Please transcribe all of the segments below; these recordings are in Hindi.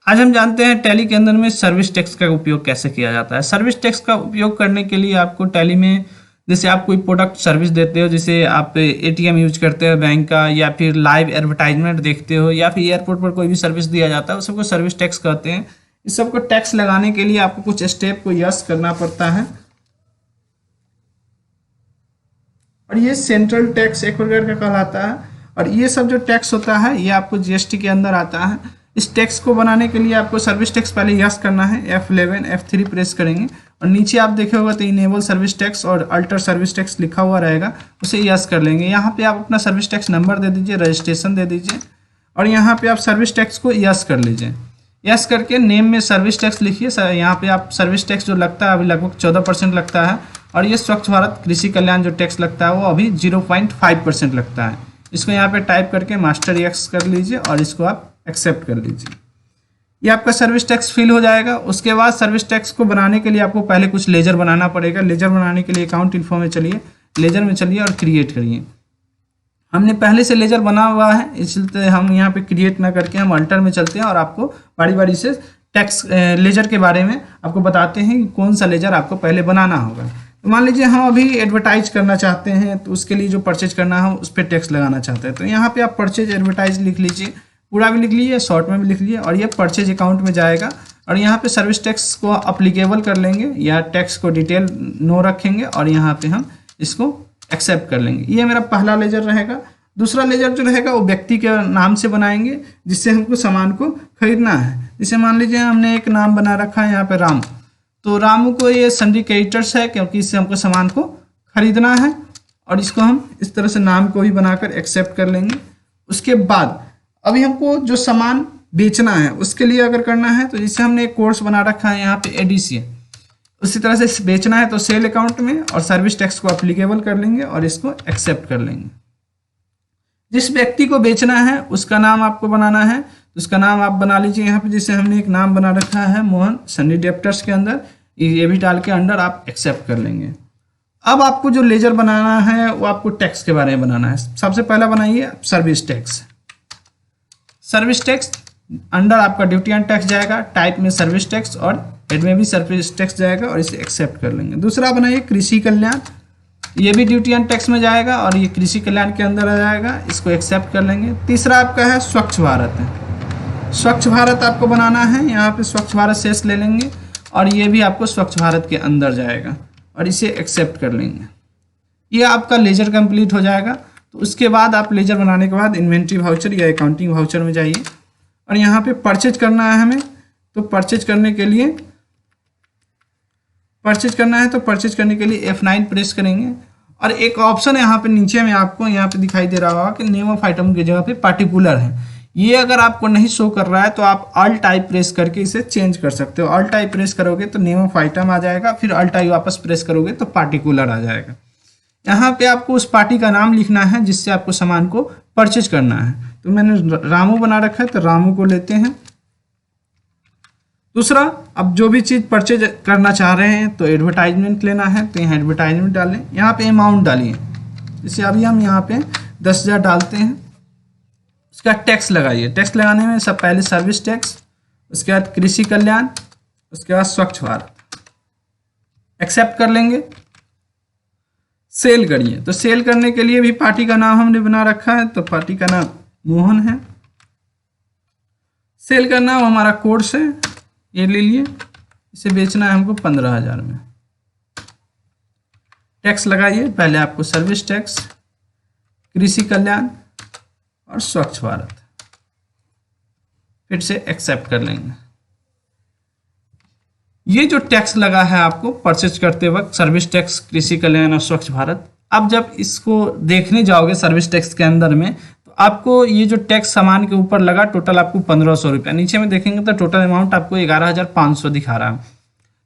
आज हम जानते हैं टैली के अंदर में सर्विस टैक्स का उपयोग कैसे किया जाता है। सर्विस टैक्स का उपयोग करने के लिए आपको टैली में जैसे आप कोई प्रोडक्ट सर्विस देते हो, जैसे आप एटीएम यूज करते हो बैंक का, या फिर लाइव एडवर्टाइजमेंट देखते हो, या फिर एयरपोर्ट पर कोई भी सर्विस दिया जाता है, उस सबको सर्विस टैक्स कहते हैं। इस सबको टैक्स लगाने के लिए आपको कुछ स्टेप को यस करना पड़ता है, और ये सेंट्रल टैक्स एक प्रकार का कहलाता है। और ये सब जो टैक्स होता है ये आपको जीएसटी के अंदर आता है। इस टैक्स को बनाने के लिए आपको सर्विस टैक्स पहले यस करना है, F11 F3 प्रेस करेंगे, और नीचे आप देखे होगा तो इनेबल सर्विस टैक्स और अल्टर सर्विस टैक्स लिखा हुआ रहेगा, उसे यस कर लेंगे। यहाँ पे आप अपना सर्विस टैक्स नंबर दे दीजिए, रजिस्ट्रेशन दे दीजिए, और यहाँ पे आप सर्विस टैक्स को यस कर लीजिए। यस करके नेम में सर्विस टैक्स लिखिए। यहाँ पे आप सर्विस टैक्स जो लगता है अभी लगभग 14% लगता है, और ये स्वच्छ भारत कृषि कल्याण जो टैक्स लगता है वो अभी 0.5% लगता है। इसको यहाँ पे टाइप करके मास्टर यस कर लीजिए और इसको आप एक्सेप्ट कर लीजिए। ये आपका सर्विस टैक्स फिल हो जाएगा। उसके बाद सर्विस टैक्स को बनाने के लिए आपको पहले कुछ लेजर बनाना पड़ेगा। लेजर बनाने के लिए अकाउंट इन्फो में चलिए, लेजर में चलिए और क्रिएट करिए। हमने पहले से लेजर बना हुआ है, इसलिए हम यहाँ पे क्रिएट ना करके हम अल्टर में चलते हैं और आपको बारी बारी से टैक्स लेजर के बारे में आपको बताते हैं कि कौन सा लेजर आपको पहले बनाना होगा। तो मान लीजिए हम अभी एडवर्टाइज करना चाहते हैं, तो उसके लिए जो परचेज करना है उस पर टैक्स लगाना चाहते हैं। तो यहाँ पे आप परचेज एडवर्टाइज लिख लीजिए, पूरा भी लिख लीजिए, शॉर्ट में भी लिख लीजिए, और ये परचेज अकाउंट में जाएगा। और यहाँ पे सर्विस टैक्स को अप्लीकेबल कर लेंगे या टैक्स को डिटेल नो रखेंगे, और यहाँ पे हम इसको एक्सेप्ट कर लेंगे। ये मेरा पहला लेजर रहेगा। दूसरा लेजर जो रहेगा वो व्यक्ति के नाम से बनाएंगे जिससे हमको सामान को खरीदना है। जैसे मान लीजिए हमने एक नाम बना रखा है यहाँ पे राम, तो रामू को ये सन्डी क्रेडिटर्स है क्योंकि इससे हमको सामान को खरीदना है, और इसको हम इस तरह से नाम को भी बनाकर एक्सेप्ट कर लेंगे। उसके बाद अभी हमको जो सामान बेचना है उसके लिए अगर करना है, तो जैसे हमने एक कोर्स बना रखा है यहाँ पे ADC, उसी तरह से बेचना है तो सेल अकाउंट में और सर्विस टैक्स को अप्लीकेबल कर लेंगे और इसको एक्सेप्ट कर लेंगे। जिस व्यक्ति को बेचना है उसका नाम आपको बनाना है, तो उसका नाम आप बना लीजिए। यहाँ पे जैसे हमने एक नाम बना रखा है मोहन सन्नी डेप्टर्स के अंदर, ये भी डाल के अंडर आप एक्सेप्ट कर लेंगे। अब आपको जो लेजर बनाना है वो आपको टैक्स के बारे में बनाना है। सबसे पहला बनाइए service tax. Service tax under आपका ड्यूटी एंड टैक्स जाएगा, टाइप में सर्विस टैक्स और हेड में भी सर्विस टैक्स जाएगा, और इसे एक्सेप्ट कर लेंगे। दूसरा बनाइए कृषि कल्याण, ये भी ड्यूटी एंड टैक्स में जाएगा और ये कृषि कल्याण के अंदर आ जाएगा, इसको एक्सेप्ट कर लेंगे। तीसरा आपका है स्वच्छ भारत है। स्वच्छ भारत आपको बनाना है, यहाँ पे स्वच्छ भारत शेष ले लेंगे और ये भी आपको स्वच्छ भारत के अंदर जाएगा और इसे एक्सेप्ट कर लेंगे। ये आपका लेजर कंप्लीट हो जाएगा। तो उसके बाद आप लेजर बनाने के बाद इन्वेंट्री वाउचर या अकाउंटिंग वाउचर में जाइए, और यहाँ पे परचेज करना है हमें। तो परचेज करने के लिए परचेज करने के लिए F9 प्रेस करेंगे, और एक ऑप्शन यहाँ पे नीचे में आपको यहाँ पे दिखाई दे रहा होगा कि नेम ऑफ आइटम की जगह पे पार्टिकुलर है। ये अगर आपको नहीं शो कर रहा है तो आप Alt टाइप प्रेस करके इसे चेंज कर सकते हो। Alt टाइप प्रेस करोगे तो नेम ऑफ आइटम आ जाएगा, फिर Alt टाइप वापस प्रेस करोगे तो पार्टिकुलर आ जाएगा। यहाँ पे आपको उस पार्टी का नाम लिखना है जिससे आपको सामान को परचेज करना है। तो मैंने रामू बना रखा है तो रामू को लेते हैं। दूसरा, अब जो भी चीज़ परचेज करना चाह रहे हैं तो एडवर्टाइजमेंट लेना है, तो यहाँ एडवर्टाइजमेंट डालें। यहाँ पे अमाउंट डालिए, जैसे अभी हम यहाँ पे 10,000 डालते हैं। उसका टैक्स लगाइए। टैक्स लगाने में सब पहले सर्विस टैक्स, उसके बाद कृषि कल्याण, उसके बाद स्वच्छ भारत, एक्सेप्ट कर लेंगे। सेल करिए, तो सेल करने के लिए भी पार्टी का नाम हमने बना रखा है, तो पार्टी का नाम मोहन है। सेल करना वो हमारा कोर्स है, ये ले लिए। इसे बेचना है हमको 15,000 में। टैक्स लगाइए, पहले आपको सर्विस टैक्स, कृषि कल्याण और स्वच्छ भारत, फिर से एक्सेप्ट कर लेंगे। ये जो टैक्स लगा है आपको परचेज करते वक्त, सर्विस टैक्स, कृषि कल्याण और स्वच्छ भारत, अब जब इसको देखने जाओगे सर्विस टैक्स के अंदर में, तो आपको ये जो टैक्स सामान के ऊपर लगा टोटल आपको 1500 रुपया, नीचे में देखेंगे तो टोटल अमाउंट आपको 11,500 दिखा रहा है।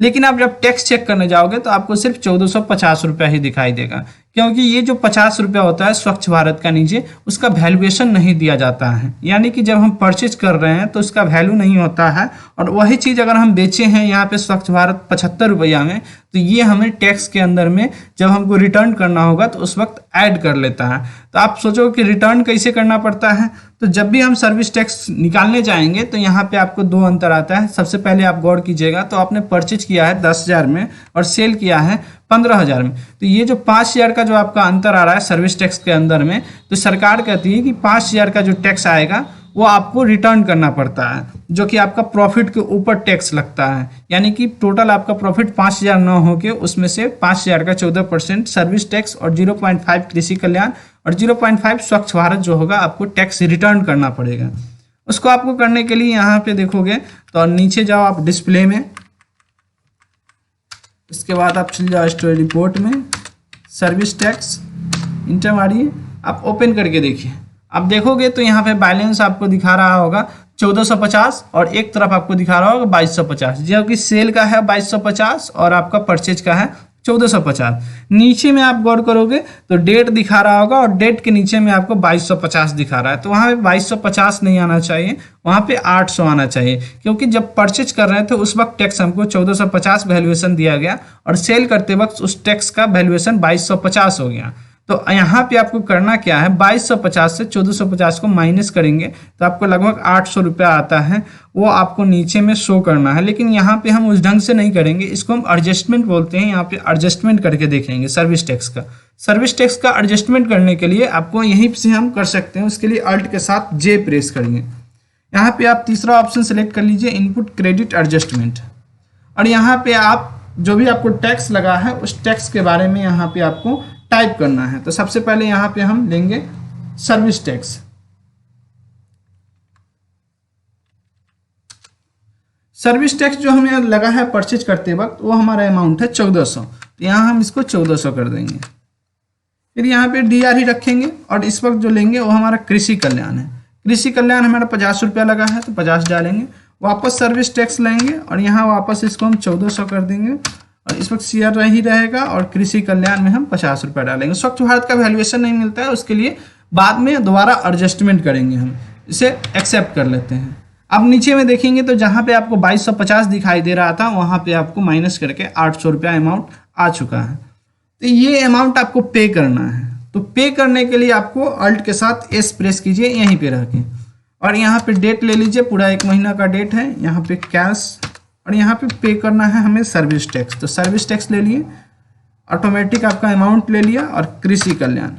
लेकिन आप जब टैक्स चेक करने जाओगे तो आपको सिर्फ 1450 रुपया ही दिखाई देगा। क्योंकि ये जो 50 रुपया होता है स्वच्छ भारत का नीचे, उसका वैल्यूएशन नहीं दिया जाता है। यानी कि जब हम परचेज कर रहे हैं तो उसका वैल्यू नहीं होता है, और वही चीज़ अगर हम बेचे हैं यहाँ पे स्वच्छ भारत 75 रुपया में, तो ये हमें टैक्स के अंदर में जब हमको रिटर्न करना होगा तो उस वक्त ऐड कर लेता है। तो आप सोचो कि रिटर्न कैसे करना पड़ता है। तो जब भी हम सर्विस टैक्स निकालने जाएंगे तो यहाँ पे आपको दो अंतर आता है। सबसे पहले आप गौर कीजिएगा, तो आपने परचेज किया है 10,000 में और सेल किया है 15,000 में, तो ये जो 5,000 का जो आपका अंतर आ रहा है सर्विस टैक्स के अंदर में, तो सरकार कहती है कि 5,000 का जो टैक्स आएगा वो आपको रिटर्न करना पड़ता है, जो कि आपका प्रॉफिट के ऊपर टैक्स लगता है। यानी कि टोटल आपका प्रॉफिट 5,000 न हो के उसमें से 5,000 का 14% सर्विस टैक्स और 0.5 कृषि कल्याण और 0.5 स्वच्छ भारत जो होगा आपको टैक्स रिटर्न करना पड़ेगा। उसको आपको करने के लिए यहाँ पे देखोगे तो नीचे जाओ आप डिस्प्ले में, इसके बाद आप चले जाओ स्टोरी रिपोर्ट में, सर्विस टैक्स इंटर मारिए, आप ओपन करके देखिए। आप देखोगे तो यहाँ पे बैलेंस आपको दिखा रहा होगा 1450 और एक तरफ आपको दिखा रहा होगा 2250, जो कि सेल का है 2250 और आपका परचेज का है 1450। नीचे में आप गौर करोगे तो डेट दिखा रहा होगा और डेट के नीचे में आपको 2250 दिखा रहा है, तो वहाँ पे 2250 नहीं आना चाहिए, वहाँ पे 800 आना चाहिए, क्योंकि जब परचेज कर रहे थे उस वक्त टैक्स हमको 1450 वैल्यूएशन दिया गया और सेल करते वक्त उस टैक्स का वैल्यूएशन 2250 हो गया। तो यहाँ पे आपको करना क्या है, 2250 से 1450 को माइनस करेंगे तो आपको लगभग 800 रुपया आता है, वो आपको नीचे में शो करना है। लेकिन यहाँ पे हम उस ढंग से नहीं करेंगे, इसको हम एडजस्टमेंट बोलते हैं। यहाँ पे एडजस्टमेंट करके देखेंगे सर्विस टैक्स का। सर्विस टैक्स का एडजस्टमेंट करने के लिए आपको यहीं से हम कर सकते हैं, उसके लिए अल्ट के साथ जे प्रेस करेंगे। यहाँ पे आप तीसरा ऑप्शन सेलेक्ट कर लीजिए, इनपुट क्रेडिट एडजस्टमेंट, और यहाँ पे आप जो भी आपको टैक्स लगा है उस टैक्स के बारे में यहाँ पे आपको टाइप करना है। तो सबसे पहले यहाँ पे हम लेंगे सर्विस टैक्स। सर्विस टैक्स जो हमें लगा है परचेज करते वक्त वो हमारा अमाउंट है 1400, तो यहाँ हम इसको 1400 कर देंगे। फिर यहाँ पे डीआर ही रखेंगे और इस वक्त जो लेंगे वो हमारा कृषि कल्याण है। कृषि कल्याण हमारा 50 रुपया लगा है तो 50 डालेंगे, वापस सर्विस टैक्स लेंगे और यहाँ वापस इसको हम 1400 कर देंगे और इस वक्त शेयर रही रहेगा और कृषि कल्याण में हम 50 रुपया डालेंगे। स्वच्छ भारत का वैल्यूएशन नहीं मिलता है, उसके लिए बाद में दोबारा एडजस्टमेंट करेंगे, हम इसे एक्सेप्ट कर लेते हैं। अब नीचे में देखेंगे तो जहाँ पे आपको 2250 दिखाई दे रहा था वहाँ पे आपको माइनस करके 800 रुपया अमाउंट आ चुका है। तो ये अमाउंट आपको पे करना है, तो पे करने के लिए आपको अल्ट के साथ एस प्रेस कीजिए यहीं पे रह के, और यहाँ पे डेट ले लीजिए, पूरा 1 महीना का डेट है, यहाँ पे कैश, और यहाँ पे करना है हमें सर्विस टैक्स। तो सर्विस टैक्स ले लिए, ऑटोमेटिक आपका अमाउंट ले लिया और कृषि कल्याण।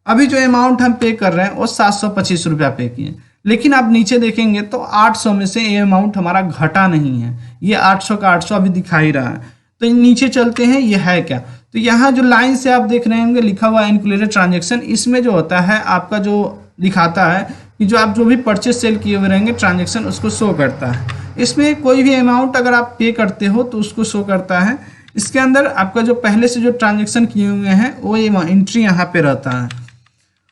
अभी जो अमाउंट हम पे कर रहे हैं वो 725 रुपया पे किए, लेकिन आप नीचे देखेंगे तो 800 में से ये अमाउंट हमारा घटा नहीं है, ये 800 का 800 अभी दिखा ही रहा है। तो नीचे चलते हैं, ये है क्या, तो यहाँ जो लाइन से आप देख रहे होंगे लिखा हुआ इनक्लूडेड ट्रांजेक्शन, इसमें जो होता है आपका जो दिखाता है कि जो आप जो भी परचेज सेल किए हुए रहेंगे ट्रांजेक्शन उसको शो करता है। इसमें कोई भी अमाउंट अगर आप पे करते हो तो उसको शो करता है। इसके अंदर आपका जो पहले से जो ट्रांजेक्शन किए हुए हैं वो ये एंट्री यहाँ पे रहता है।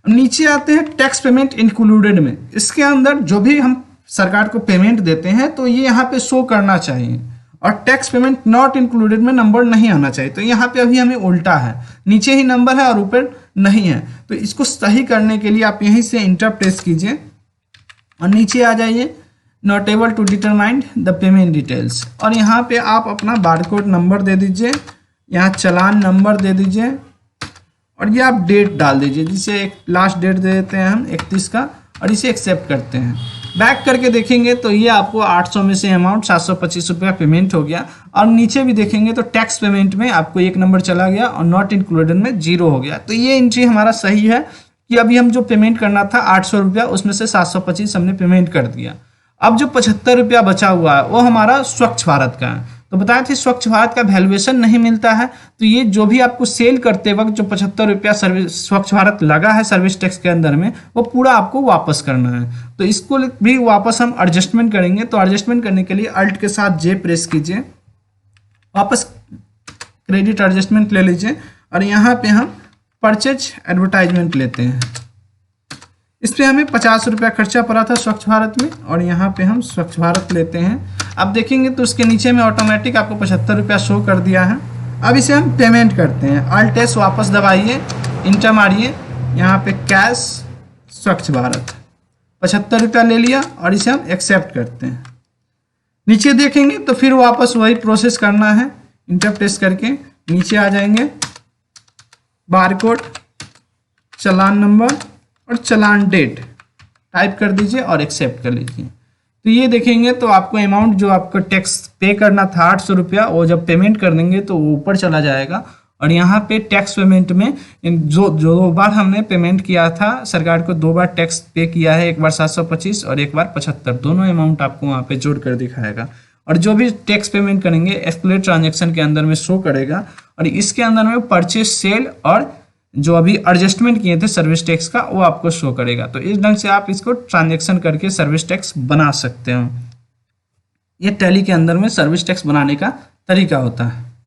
नीचे आते हैं टैक्स पेमेंट इंक्लूडेड में, इसके अंदर जो भी हम सरकार को पेमेंट देते हैं तो ये यहाँ पे शो करना चाहिए, और टैक्स पेमेंट नॉट इंक्लूडेड में नंबर नहीं आना चाहिए। तो यहाँ पे अभी हमें उल्टा है, नीचे ही नंबर है और ऊपर नहीं है। तो इसको सही करने के लिए आप यहीं से इंटर प्रेस कीजिए और नीचे आ जाइए, not able to determine the payment details, और यहाँ पे आप अपना बारकोड नंबर दे दीजिए, यहाँ चालान नंबर दे दीजिए, और ये आप डेट डाल दीजिए, जिसे एक लास्ट डेट दे देते हैं हम 31 का, और इसे एक्सेप्ट करते हैं। बैक करके देखेंगे तो ये आपको 800 में से अमाउंट 725 रुपया पेमेंट हो गया, और नीचे भी देखेंगे तो टैक्स पेमेंट में आपको 1 नंबर चला गया और नॉट इंक्लूडेड में 0 हो गया। तो ये एंट्री हमारा सही है कि अभी हम जो पेमेंट करना था 800 रुपया, उसमें से 725 हमने पेमेंट कर दिया। अब जो 75 रुपया बचा हुआ है वो हमारा स्वच्छ भारत का है। तो बताए थे स्वच्छ भारत का वैल्यूएशन नहीं मिलता है, तो ये जो भी आपको सेल करते वक्त जो 75 रुपया सर्विस स्वच्छ भारत लगा है सर्विस टैक्स के अंदर में, वो पूरा आपको वापस करना है। तो इसको भी वापस हम एडजस्टमेंट करेंगे। तो एडजस्टमेंट करने के लिए अल्ट के साथ जे प्रेस कीजिए, वापस क्रेडिट एडजस्टमेंट ले लीजिए, और यहाँ पे हम परचेज एडवर्टाइजमेंट लेते हैं। इस पर हमें 50 रुपया खर्चा पड़ा था स्वच्छ भारत में, और यहाँ पे हम स्वच्छ भारत लेते हैं। अब देखेंगे तो उसके नीचे में ऑटोमेटिक आपको 75 रुपया शो कर दिया है। अब इसे हम पेमेंट करते हैं। अल्ट एस वापस दबाइए, इंटर मारिए, यहाँ पे कैश स्वच्छ भारत 75 रुपया ले लिया और इसे हम एक्सेप्ट करते हैं। नीचे देखेंगे तो फिर वापस वही प्रोसेस करना है, इंटर प्रेस करके नीचे आ जाएंगे, बारकोड, चालान नंबर और चालान डेट टाइप कर दीजिए और एक्सेप्ट कर लीजिए। तो ये देखेंगे तो आपको अमाउंट जो आपको टैक्स पे करना था 800 रुपया, वो जब पेमेंट कर देंगे तो वो ऊपर चला जाएगा। और यहाँ पे टैक्स पेमेंट में जो 2 बार हमने पेमेंट किया था सरकार को, 2 बार टैक्स पे किया है, एक बार 725 और एक बार 75, दोनों अमाउंट आपको वहाँ पे जोड़ कर दिखाएगा। और जो भी टैक्स पेमेंट करेंगे एस्केलेट ट्रांजेक्शन के अंदर में शो करेगा। और इसके अंदर में परचेज सेल और जो अभी एडजस्टमेंट किए थे सर्विस टैक्स का वो आपको शो करेगा। तो इस ढंग से आप इसको ट्रांजैक्शन करके सर्विस टैक्स बना सकते हो। ये टैली के अंदर में सर्विस टैक्स बनाने का तरीका होता है।